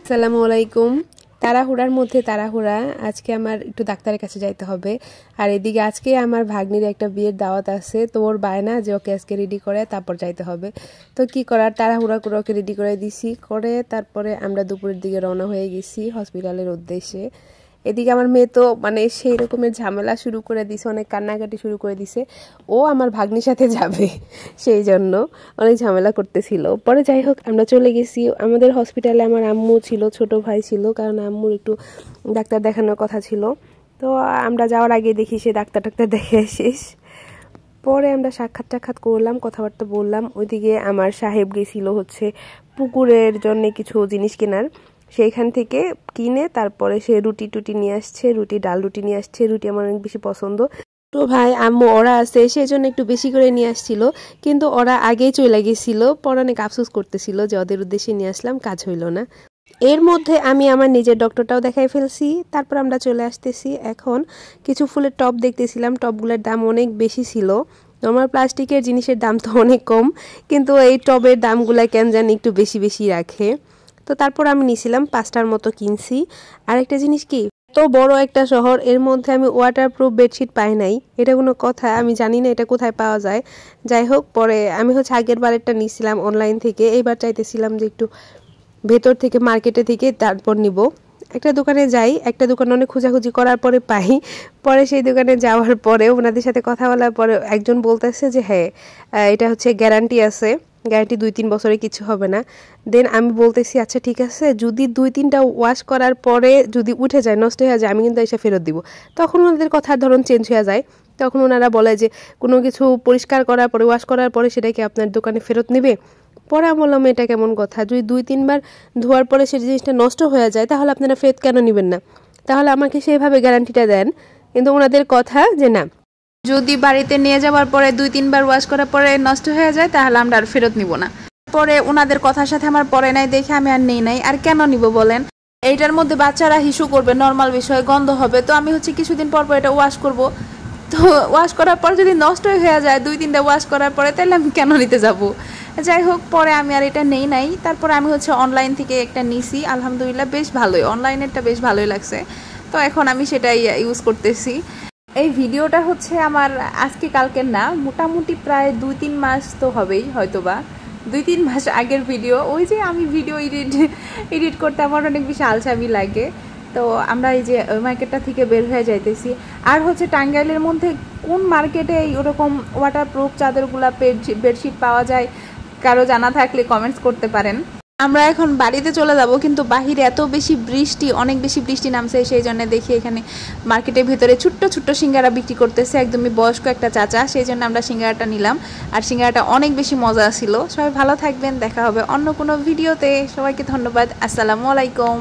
আসসালামু আলাইকুম। তাড়াহুড়ার মধ্যে তাড়াহুড়া, আজকে আমার একটু ডাক্তারের কাছে যাইতে হবে। আর এদিকে আজকে আমার ভাগ্নির একটা বিয়ের দাওয়াত আছে, তো ওর বায়না যে ওকে আজকে রেডি করে তারপর যাইতে হবে। তো কি করার, তাড়াহুড়া করে ওকে রেডি করে দিছি, করে তারপরে আমরা দুপুরের দিকে রওনা হয়ে গেছি হসপিটালের উদ্দেশ্যে। এদিকে আমার মেয়ে তো মানে সেই রকমের ঝামেলা শুরু করে দিছে, অনেক কান্নাকাটি শুরু করে দিছে। ও আমার ভাগ্নির সাথে যাবে, সেই জন্য অনেক ঝামেলা করতেছিল। পরে যাই হোক আমরা চলে গেছি আমাদের হসপিটালে। আমার আম্মু ছিল, ছোট ভাই ছিল, কারণ আম্মুর একটু ডাক্তার দেখানোর কথা ছিল। তো আমরা যাওয়ার আগে দেখি সে ডাক্তার দেখে আসিস। পরে আমরা সাক্ষাৎ করলাম, কথাবার্তা বললাম। ওইদিকে আমার সাহেব গেছিল হচ্ছে পুকুরের জন্য কিছু জিনিস কেনার, সেইখান থেকে কিনে তারপরে সে রুটি টুটি নিয়ে আসছে, ডাল রুটি নিয়ে আসছে। রুটি আমার অনেক বেশি পছন্দ। তো ভাই আম্মু ওরা আছে সেই জন্য একটু বেশি করে নিয়ে আসছিল, কিন্তু ওরা আগেই চলে গেছিল। পরে অনেক আফসোস করতেছিল যে ওদের উদ্দেশ্যে নিয়ে আসলাম, কাজ হইল না। এর মধ্যে আমি আমার নিজের ডক্টরটাও দেখাই ফেলছি। তারপর আমরা চলে আসতেছি এখন কিছু ফুলের টব দেখতেছিলাম। টবগুলোর দাম অনেক বেশি ছিল। আমার প্লাস্টিকের জিনিসের দাম তো অনেক কম, কিন্তু এই টবের দামগুলা কেন জানি একটু বেশি বেশি রাখে। তো তারপর আমি নিয়েছিলাম 5টার মতো কিনছি। আরেকটা জিনিস কি, তো বড় একটা শহর, এর মধ্যে আমি ওয়াটারপ্রুফ বেডশিট পাই নাই। এটা কোনো কথা? আমি জানি না এটা কোথায় পাওয়া যায়। যাই হোক, পরে আমি হচ্ছে আগের বারেরটা নিয়েছিলাম অনলাইন থেকে, এইবার চাইতেছিলাম যে একটু ভেতর থেকে মার্কেটে থেকে তারপর নিব। একটা দোকানে যাই, একটা দোকানে অনেক খোঁজাখুঁজি করার পরে পাই। পরে সেই দোকানে যাওয়ার পরে ওনাদের সাথে কথা বলার পরে একজন বলতেছে যে হ্যাঁ এটা হচ্ছে গ্যারান্টি আছে, গ্যারান্টি 2-3 বছরে কিছু হবে না। দেন আমি বলতেছি আচ্ছা ঠিক আছে, যদি 2-3টা ওয়াশ করার পরে যদি উঠে যায়, নষ্ট হয়ে যায়, আমি কিন্তু এসে ফেরত দিব। তখন ওনাদের কথার ধরন চেঞ্জ হয়ে যায়। তখন ওনারা বলে যে কোনো কিছু পরিষ্কার করার পরে, ওয়াশ করার পরে সেটাকে আপনার দোকানে ফেরত নেবে। পরে আমি বললাম এটা কেমন কথা, যদি 2-3 বার ধোয়ার পরে সেই জিনিসটা নষ্ট হয়ে যায় তাহলে আপনারা ফেরত কেন নেবেন না? তাহলে আমাকে সেইভাবে গ্যারান্টিটা দেন। কিন্তু ওনাদের কথা যে না, যদি বাড়িতে নিয়ে যাওয়ার পরে 2-3 বার ওয়াশ করার পরে নষ্ট হয়ে যায় তাহলে আমরা আর ফেরত নিব না। পরে ওনাদের কথার সাথে আমার পরে নাই দেখে আমি আর নেই নাই। আর কেন নিব বলেন? এইটার মধ্যে বাচ্চারা হিসু করবে, নর্মাল বিষয়, গন্ধ হবে। তো আমি হচ্ছে কিছুদিন পর পর এটা ওয়াশ করব। তো ওয়াশ করার পর যদি নষ্ট হয়ে যায় 2-3টা ওয়াশ করার পরে, তাহলে আমি কেন নিতে যাব? যাই হোক, পরে আমি আর এটা নেই নাই। তারপরে আমি হচ্ছে অনলাইন থেকে একটা নিছি, আলহামদুলিল্লাহ বেশ ভালোই, অনলাইনেরটা বেশ ভালোই লাগছে। তো এখন আমি সেটাই ইউজ করতেছি। এই ভিডিওটা হচ্ছে আমার আজকে কালকের না, মোটামুটি প্রায় 2-3 মাস তো হবেই, হয়তোবা 2-3 মাস আগের ভিডিও। ওই যে আমি ভিডিও এডিট করতে আমার অনেক বেশি আলসামি লাগে। তো আমরা এই যে ওই মার্কেটটা থেকে বের হয়ে যাইতেছি। আর হচ্ছে টাঙ্গাইলের মধ্যে কোন মার্কেটে ওরকম ওয়াটারপ্রুফ চাদরগুলা বেডশিট পাওয়া যায়, কারো জানা থাকলে কমেন্টস করতে পারেন। আমরা এখন বাড়িতে চলে যাব, কিন্তু বাহিরে এত বেশি বৃষ্টি, অনেক বেশি বৃষ্টি নামছে, সেই জন্য দেখি এখানে মার্কেটের ভিতরে ছোট্ট ছোট্ট সিঙ্গারা বিক্রি করতেছে, একদমই বয়স্ক একটা চাচা। সেই জন্য আমরা সিঙ্গারাটা নিলাম, আর সিঙ্গারাটা অনেক বেশি মজা ছিল। সবাই ভালো থাকবেন, দেখা হবে অন্য কোনো ভিডিওতে। সবাইকে ধন্যবাদ, আসসালামু আলাইকুম।